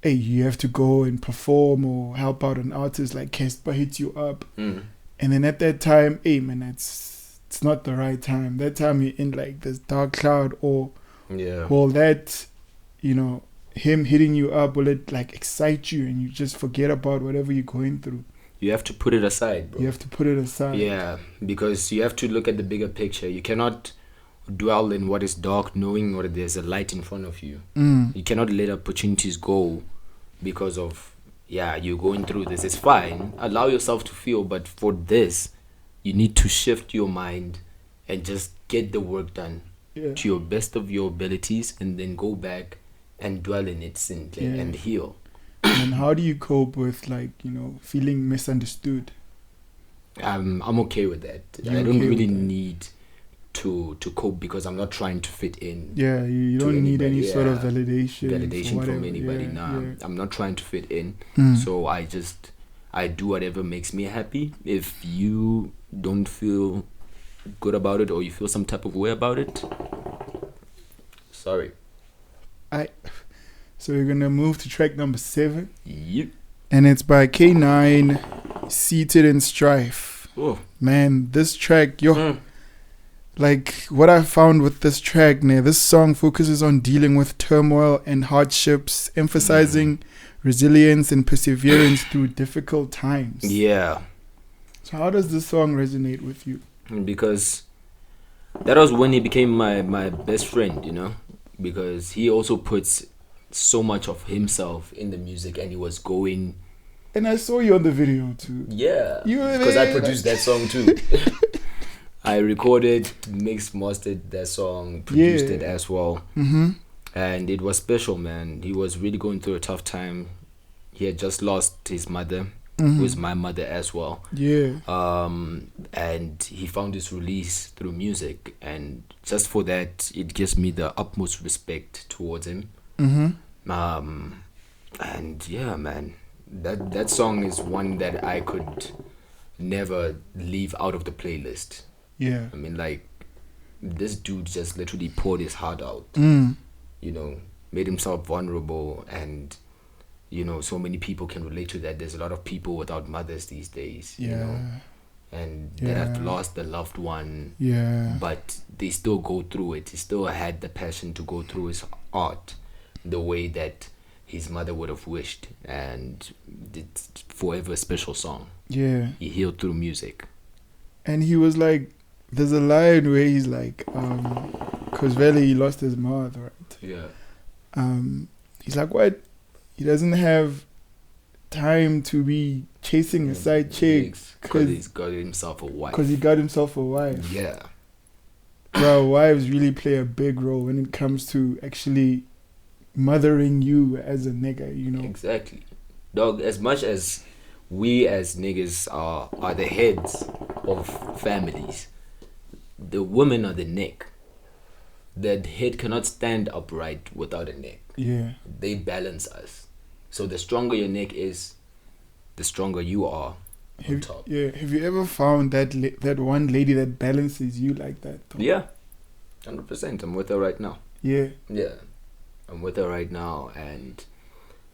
hey, you have to go and perform or help out an artist, like Cassper hits you up. And then at that time, hey man, it's not the right time. That time you're in like this dark cloud, or will that, him hitting you up, will it like excite you and you just forget about whatever you're going through? You have to put it aside, bro. You have to put it aside. Yeah, because you have to look at the bigger picture. You cannot dwell in what is dark knowing or there's a light in front of you. You cannot let opportunities go because of, you're going through this. It's fine. Allow yourself to feel, but for this, you need to shift your mind and just get the work done to your best of your abilities and then go back and dwell in it and heal. And how do you cope with feeling misunderstood? I'm okay with that. I don't really need to cope because I'm not trying to fit in. Yeah, you don't need any sort of validation from anybody. I'm not trying to fit in. So I do whatever makes me happy. If you don't feel good about it or you feel some type of way about it, sorry. So we're gonna move to track number 7. Yep. And it's by K9, Seated in Strife. Oh man, this track, like what I found with this track, this song focuses on dealing with turmoil and hardships, emphasizing resilience and perseverance through difficult times. Yeah. So how does this song resonate with you? Because that was when he became my best friend, because he also puts so much of himself in the music and he was going. And I saw you on the video too. Yeah. You were there. Because I produced that song too. I recorded, mixed, mastered that song, produced it as well. And it was special, man. He was really going through a tough time. He had just lost his mother, who is my mother as well. Yeah. And he found his release through music. And just for that, it gives me the utmost respect towards him. And yeah, man, that song is one that I could never leave out of the playlist. Yeah. I mean, like, this dude just literally poured his heart out, made himself vulnerable, and so many people can relate to that. There's a lot of people without mothers these days, and that have lost a loved one, but they still go through it. He still had the passion to go through his art the way that his mother would have wished, and it's forever a special song. Yeah. He healed through music. And he was like, there's a line where he's like, because Valley, he lost his mother, right? Yeah. He's like, what? He doesn't have time to be chasing a side chick because he's got himself a wife. Because he got himself a wife. Yeah. Bro, wives really play a big role when it comes to actually mothering you as a nigga, Exactly. Dog, as much as we as niggas are the heads of families, the women are the neck. The head cannot stand upright without a neck. Yeah. They balance us. So the stronger your neck is, the stronger you are. on top. Yeah. Have you ever found that one lady that balances you like that? Though? Yeah, 100%. I'm with her right now. Yeah. Yeah, I'm with her right now, and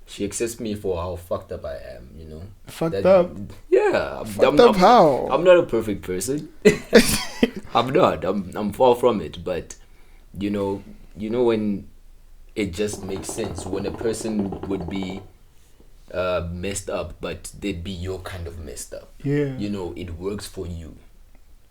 she accepts me for how fucked up I am. You know. Fucked up. Yeah. Fucked up how? I'm not a perfect person. I'm not. I'm far from it. But you know when it just makes sense when a person would be messed up, but they'd be your kind of messed up. Yeah. You know, it works for you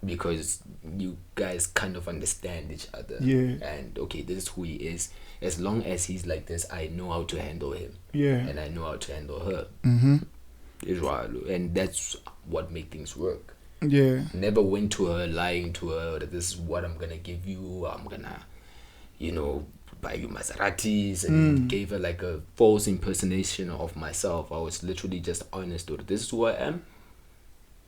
because you guys kind of understand each other. Yeah. And okay, this is who he is. As long as he's like this, I know how to handle him. Yeah. And I know how to handle her. Mm-hmm. And that's what makes things work. Yeah. Never went to her lying to her that this is what I'm gonna give you. I'm gonna, buy you Maseratis, and gave her like a false impersonation of myself. I was literally just honest with this is who I am.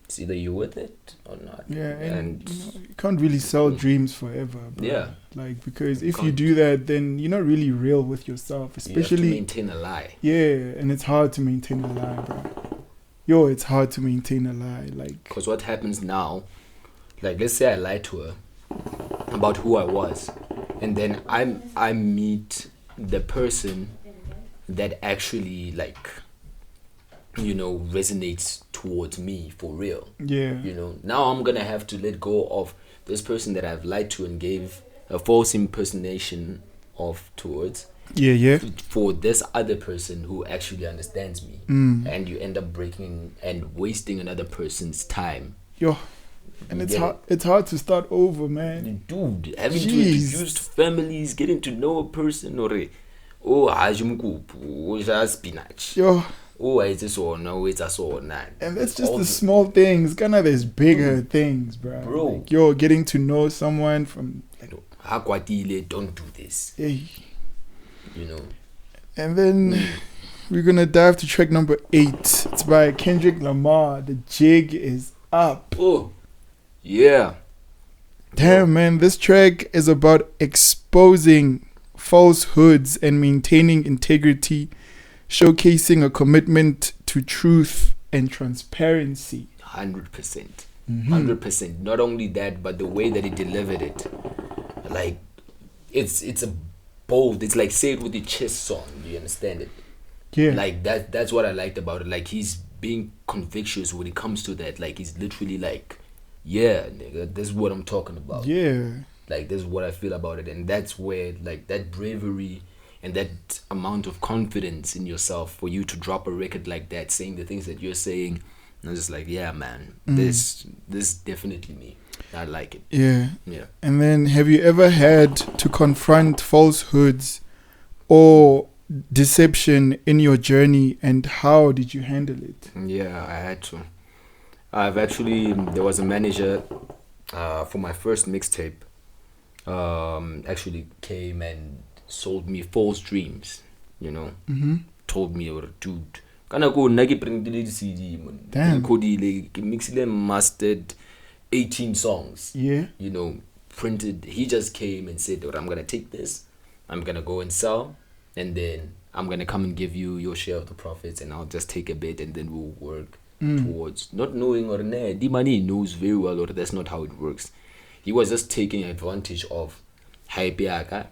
It's either you with it or not. Yeah, and you can't really sell dreams forever, bro. Yeah. Like, because if you do that, then you're not really real with yourself, especially. You have to maintain a lie. Yeah, and it's hard to maintain a lie, bro. It's hard to maintain a lie. Like, because what happens now, like, let's say I lied to her about who I was, and then I meet the person that actually, like, resonates towards me for real. Yeah. Now I'm gonna have to let go of this person that I've lied to and gave a false impersonation of towards. Yeah. For this other person who actually understands me. And you end up breaking and wasting another person's time. And it's hard to start over, man. Dude, having to introduce families, getting to know a person, or spinach. It's a sauna, it's a sauna. And that's just the small things. Kind of there's bigger things, bro. Like, getting to know someone from don't do this. Hey. And then we're gonna dive to track number 8. It's by Kendrick Lamar. The Jig Is Up. Oh, yeah. Damn, man, this track is about exposing falsehoods and maintaining integrity, showcasing a commitment to truth and transparency. 100%. 100%. Not only that, but the way that he delivered it, like, it's a bold. It's like say it with your chest song. Do you understand it? Yeah. Like that's what I liked about it. Like, he's being convictious when it comes to that. Like, he's literally like, yeah, nigga, this is what I'm talking about. Yeah. Like, this is what I feel about it. And that's where, like, that bravery and that amount of confidence in yourself for you to drop a record like that, saying the things that you're saying, and I'm just like, yeah, man, this is definitely me. I like it. Yeah. Yeah. And then, have you ever had to confront falsehoods or deception in your journey, and how did you handle it? Yeah, I had to. There was a manager for my first mixtape, actually came and sold me false dreams, told me, dude, can I go nagi bring the CD, man? Damn. Mixile mastered 18 songs. Yeah. Printed. He just came and said, I'm gonna take this, I'm gonna go and sell, and then I'm gonna come and give you your share of the profits, and I'll just take a bit, and then we'll work towards not knowing or the money knows very well, or that's not how it works. He was just taking advantage of hype yaka.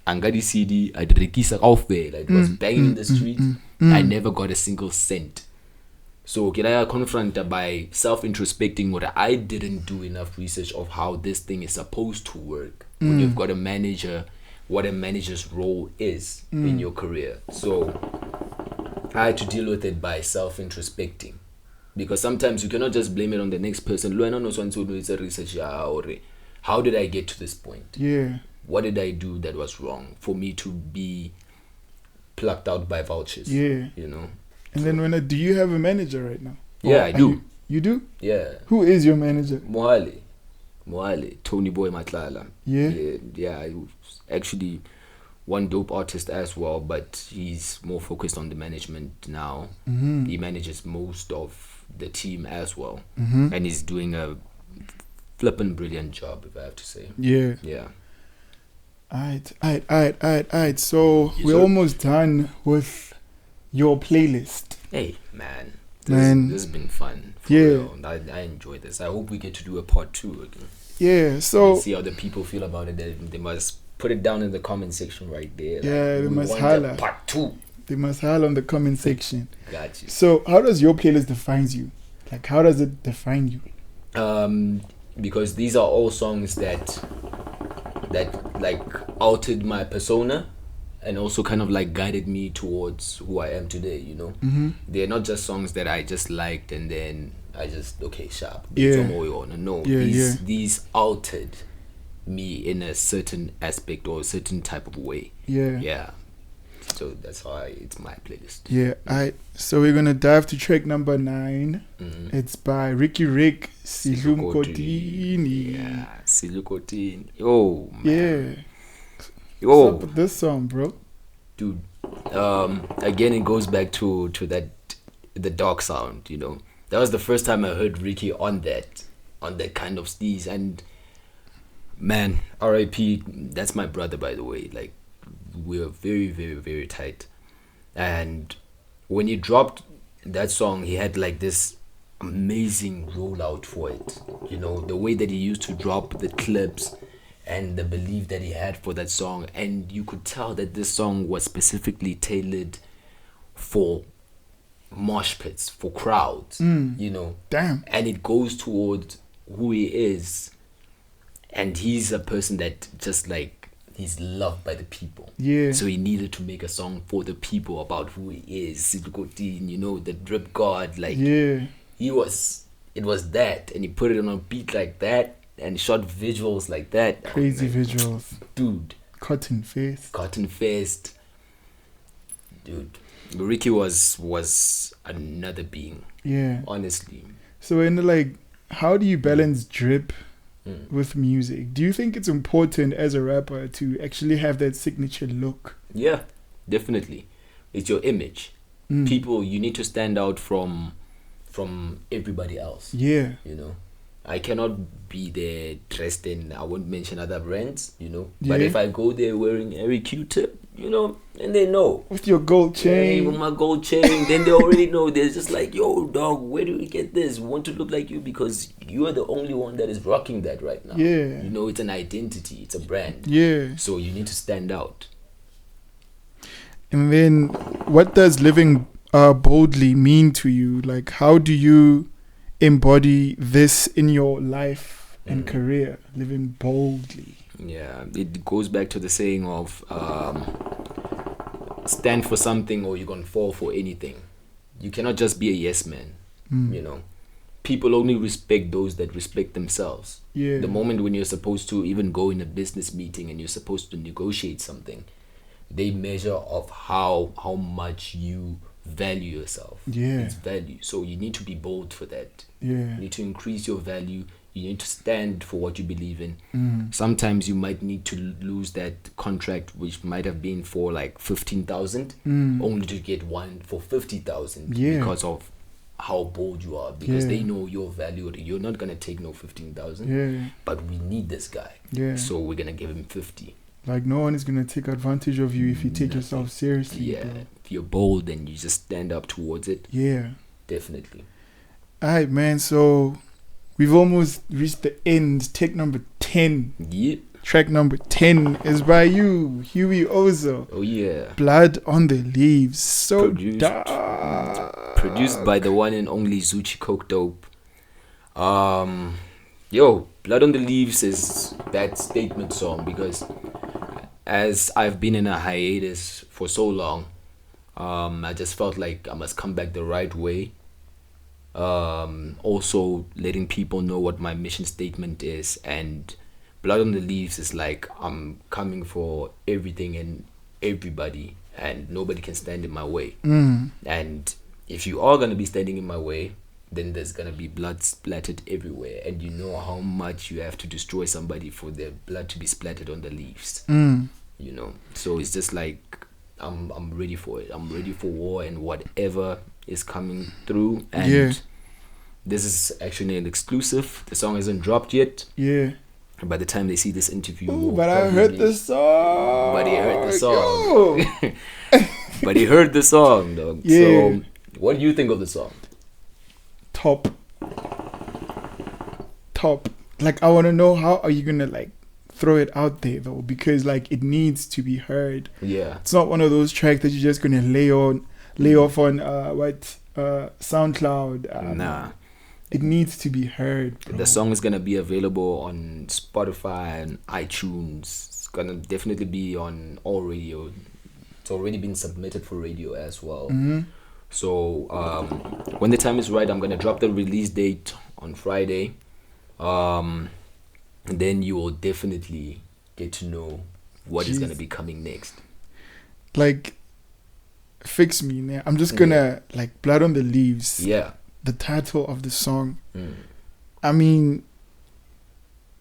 Angadi CD, I rekisa kaofela. It was banging in the street. I never got a single cent. So can I confronted by self-introspecting what I didn't do enough research of how this thing is supposed to work when you've got a manager, what a manager's role is in your career. So I had to deal with it by self-introspecting, because sometimes you cannot just blame it on the next person. How did I get to this point? Yeah. What did I do that was wrong for me to be plucked out by vultures? Yeah. And then do you have a manager right now? Yeah, I do. You do? Yeah. Who is your manager? Mohale, Tony Boy Matlala. Yeah. Yeah. Actually, one dope artist as well, but he's more focused on the management now. He manages most of the team as well, and he's doing a flippin' brilliant job, if I have to say. Yeah. Yeah. Alright. So we're almost done with your playlist. Hey, man. Man. This has been fun. For Yeah. real. I enjoy this. I hope we get to do a part 2 again. Yeah, so See how the people feel about it. They must put it down in the comment section right there. Yeah, they we must want holla. a part 2. they must howl on the comment section. Got you. So how does your playlist defines you? Like, how does it define you? Because these are all songs that like altered my persona and also kind of like guided me towards who I am today, you know. They're not just songs that I just liked and then I just sharp. Yeah. No, Yeah, these altered me in a certain aspect or a certain type of way. Yeah. So that's why it's my playlist. Yeah. So we're gonna dive to track number 9. It's by Riky Sidlukotini. Yeah, Sidlukotini. Yo, man. Yeah. Yo. What's up with this song, bro? Dude, again it goes back to that the dark sound, you know. That was the first time I heard Riky on that kind of steez, and man, R.I.P. That's my brother, by the way. Like, we're very, very, very tight. And when he dropped that song, he had like this amazing rollout for it. You know, the way that he used to drop the clips and the belief that he had for that song, and you could tell that this song was specifically tailored for mosh pits, for crowds, you know. Damn. And it goes towards who he is, and he's a person that just like he's loved by the people. Yeah. So he needed to make a song for the people about who he is, Sidlukotini, you know, the drip god. Like, Yeah. it was that, and he put it on a beat like that and shot visuals like that. Crazy visuals. Dude. Cotton face. Dude. Riky was another being. Yeah. Honestly. So like, how do you balance drip with music? Do you think it's important as a rapper to actually have that signature look? Yeah, definitely. It's your image. People, you need to stand out from everybody else. Yeah. You know, I cannot be there dressed in, I won't mention other brands, you know. But Yeah. if I go there wearing Airyqtip, you know, and they know. With your gold Hey, chain. with my gold chain, then they already know. They're just like, yo, dog, where do we get this? We want to look like you because you are the only one that is rocking that right now. Yeah. You know, it's an identity, it's a brand. Yeah. So you need to stand out. And then, what does living boldly mean to you? Like, how do you embody this in your life and career? Living boldly. Yeah, it goes back to the saying of stand for something or you're gonna fall for anything. You cannot just be a yes man. You know, people only respect those that respect themselves. Yeah. The moment when you're supposed to even go in a business meeting and you're supposed to negotiate something, they measure of how much you value yourself. Yeah. It's value. So you need to be bold for that. Yeah. You need to increase your value. You need to stand for what you believe in. Sometimes you might need to lose that contract, which might have been for like 15,000, only to get one for 50,000 Yeah. because of how bold you are. Because Yeah. they know your value. You're not gonna take no 15,000. Yeah. But we need this guy. Yeah. So we're gonna give him 50. Like, no one is gonna take advantage of you if you take Nothing. yourself seriously. Yeah. Bro. If you're bold and you just stand up towards it, Yeah. definitely. Alright, man. So we've almost reached the end. Take number 10. Yep. Track number 10 is by you, Huey Ozyl. Oh yeah. Blood on the Leaves. So Produced. dark. Produced by the one and only Zuchi Coke Dope. Yo, Blood on the Leaves is that statement song because as I've been in a hiatus for so long, I just felt like I must come back the right way. Also letting people know what my mission statement is, and Blood on the Leaves is like I'm coming for everything and everybody, and nobody can stand in my way. And if you are gonna be standing in my way, then there's gonna be blood splattered everywhere, and you know how much you have to destroy somebody for their blood to be splattered on the leaves. You know, so it's just like I'm ready for it. I'm ready for war and whatever is coming through. And Yeah. this is actually an exclusive. The song hasn't dropped yet. Yeah. By the time they see this interview, Ooh, but I heard the song. But he heard the song. Yo. But he heard the song, dog. Yeah. So, what do you think of the song? top. Like, I want to know, how are you gonna like throw it out there though? Because like it needs to be heard. Yeah. It's not one of those tracks that you're just gonna lay off on SoundCloud. Nah. It needs to be heard, bro. The song is gonna be available on Spotify and iTunes. It's gonna definitely be on all radio. It's already been submitted for radio as well. Mm-hmm. So when the time is right, I'm gonna drop the release date on Friday. And then you will definitely get to know what is gonna be coming next. Like, fix me, man. I'm just gonna like Blood on the Leaves. Yeah. The title of the song. I mean,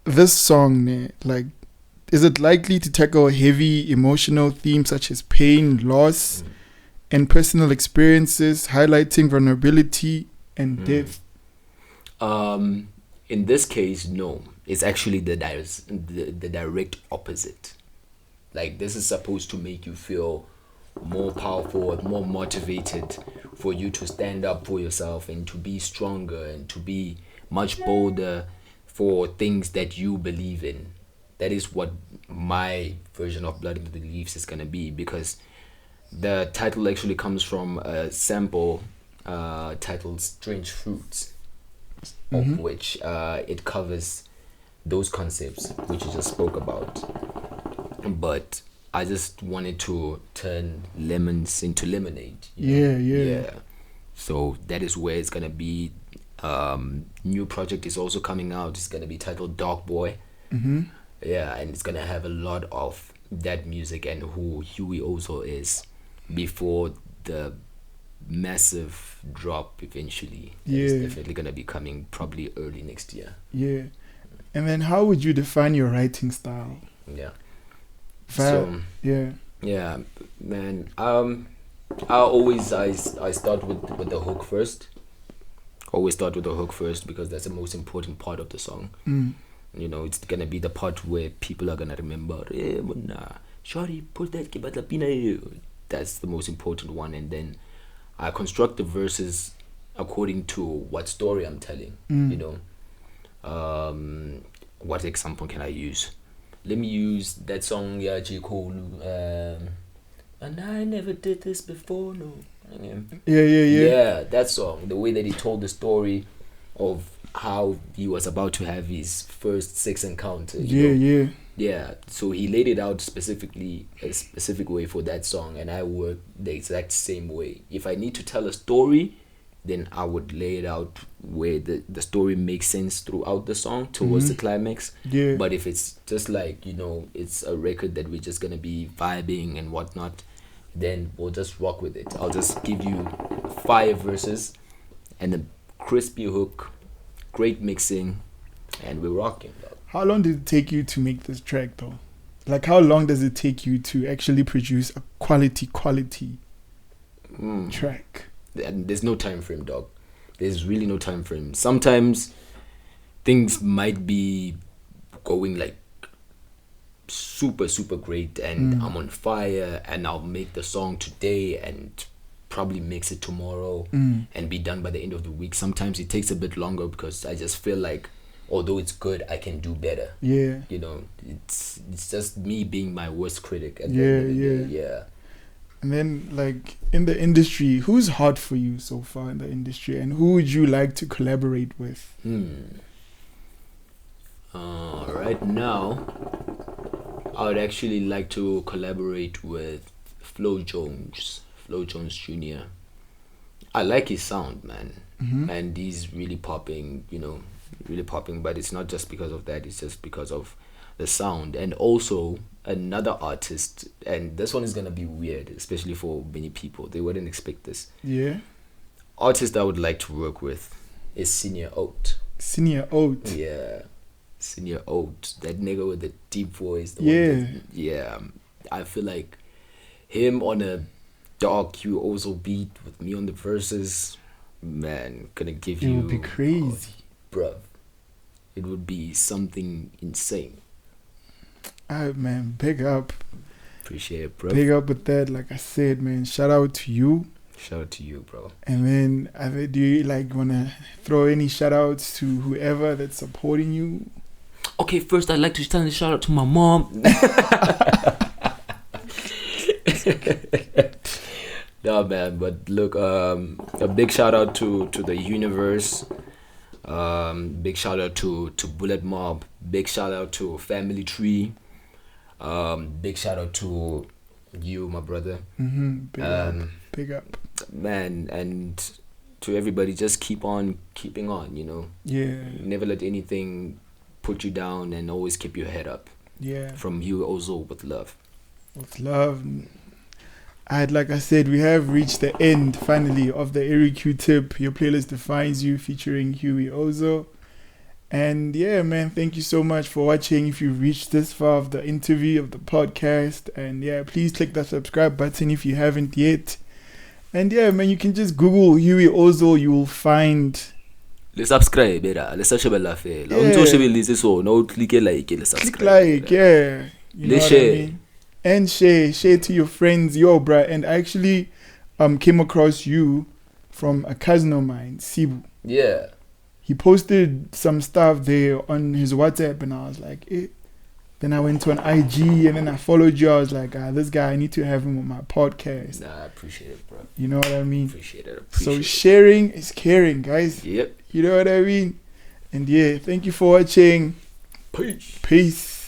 this song, like, is it likely to tackle heavy emotional themes such as pain, loss, and personal experiences, highlighting vulnerability and death? In this case, no. It's actually the direct opposite. Like, this is supposed to make you feel more powerful, more motivated for you to stand up for yourself and to be stronger and to be much bolder for things that you believe in. That is what my version of Blood into the Leaves is gonna be, because the title actually comes from a sample titled Strange Fruits, of which it covers those concepts which you just spoke about. But I just wanted to turn lemons into lemonade. Yeah. So that is where it's gonna be. New project is also coming out. It's gonna be titled Dark Boy. Yeah, and it's gonna have a lot of that music and who Huey Ozyl is before the massive drop eventually. It's definitely gonna be coming probably early next year. Yeah. And then how would you define your writing style? Yeah. Yeah, man. I start with the hook first. Always start with the hook first because that's the most important part of the song. You know, it's gonna be the part where people are gonna remember. Shorty, put that kibatlapina. That's the most important one, and then I construct the verses according to what story I'm telling. You know, what example can I use? Let me use that song, yeah, J. Cole, and I never did this before, no. Yeah, that song, the way that he told the story of how he was about to have his first sex encounter. Yeah, so he laid it out specifically, a specific way for that song, and I work the exact same way. If I need to tell a story, then I would lay it out where the story makes sense throughout the song towards the climax. But if it's just like, you know, it's a record that we're just gonna be vibing and whatnot, then we'll just rock with it. I'll just give you 5 verses and a crispy hook, great mixing, and we're rocking. How long did it take you to make this track though? Like, how long does it take you to actually produce a quality track? And there's no time frame, dog. There's really no time frame. Sometimes things might be going like super great and I'm on fire and I'll make the song today and probably mix it tomorrow and be done by the end of the week. Sometimes it takes a bit longer because I just feel like although it's good, I can do better. You know, it's just me being my worst critic at the end of the day. And then, like, in the industry, who's hot for you so far in the industry, and who would you like to collaborate with? Right now, I would actually like to collaborate with Flo Jones Jr. I like his sound, man, and he's really popping, you know, but it's not just because of that, it's just because of the sound. And also another artist, and this one is gonna be weird, especially for many people, they wouldn't expect this. Artist I would like to work with is Senior Oat. Senior Oat, that nigga with the deep voice. I feel like him on a dark Huey Ozyl beat with me on the verses, man, gonna give you, it would be crazy, bruv. It would be something insane. Alright, man, big up. Appreciate it, bro. Big up with that. Like I said, man, shout out to you. Shout out to you, bro. And then, do you like wanna throw any shout outs to whoever that's supporting you? Okay, first I'd like to send a shout out to my mom. No, man, but look, a big shout out to the universe. Big shout out to Bullet Mob. Big shout out to Family Tree. Big shout out to you, my brother. Big up, man, and to everybody, just keep on keeping on. You know. Yeah. Never let anything put you down, and always keep your head up. Yeah. From Huey Ozyl with love. With love. Like I said, we have reached the end finally of the Airyqtip. Your playlist defines you, featuring Huey Ozyl. And yeah, man, thank you so much for watching. If you've reached this far of the interview, of the podcast, and yeah, please click that subscribe button if you haven't yet. And yeah, man, you can just Google Huey Ozyl. You will find. Le subscribe, le shebella fela. Unto shebellise so no click like, le subscribe. Click like, yeah. You know what I mean? And share to your friends, yo, bruh. And I actually came across you from a cousin of mine, Sibu. Yeah. He posted some stuff there on his WhatsApp, and I was like, eh. Then I went to an IG, and then I followed you. I was like, this guy, I need to have him on my podcast. Nah, I appreciate it, bro. You know what I mean? Appreciate it. So sharing is caring, guys. Yep. You know what I mean? And yeah, thank you for watching. Peace. Peace.